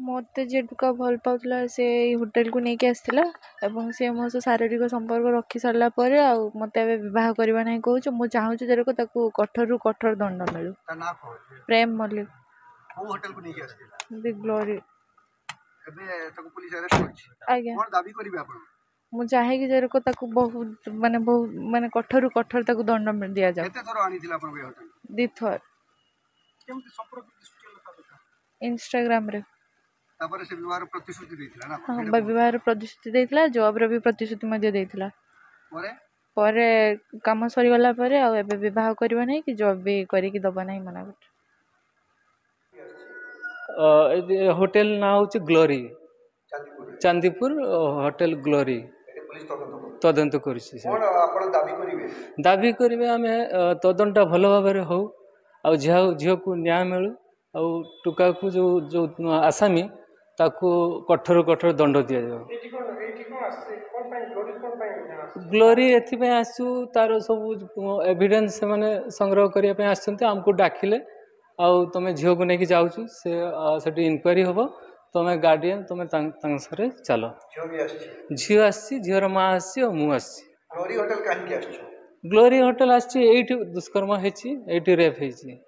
मत जे टुका भल पाउला से होटेल को लेकिन आसला से मो शारीरिक संपर्क रखी सारा पर मत बह करवा ना कहूँ मुझे चाहूँ जेरक कठोर रु कठोर दंड मिलू। प्रेम मल्लिक होटल को लेकिन आसला द ग्लोरी। पुलिस अरेस्ट करछि आज्ञा कोन दाबी करिवे आपण मु चाहे कि जेरक बहुत माने कठोर रु कठोर दंड दिया जाए। केते थोर आनी थिला आपण होटल दिथर केमति संपर्क दृष्टि इंस्टाग्राम रे तापर से विवाह प्रतिश्रुति देथिला ना हाँ विवाह प्रतिश्रुति देथिला जॉब रे भी प्रतिश्रुति मध्य देथिला परे परे काम सरी गला परे आ एबे विवाह करबा नहीं कि जॉब भी करी कि दबा नहीं मना होटेल ना हूँ ग्लोरी चांदीपुर होटेल ग्लोरी तदंत कर दाबी करेंगे आम तदंता भल भाव हो झील को न्याय मिलू आ टुका को जो जो आसामी ताकू कठोर कठोर दंड दि जाओ। ग्लोरी एथि आसु तार सब एविडेंस से संग्रह करने आमको डाकिले तुम झील को लेकिन जाऊँ से इनक्वारी हम तुम गार्डियन तुम चल झील आसी झीर माँ आसी मुझे ग्लोरी होटेल आसी दुष्कर्म होती रेप होती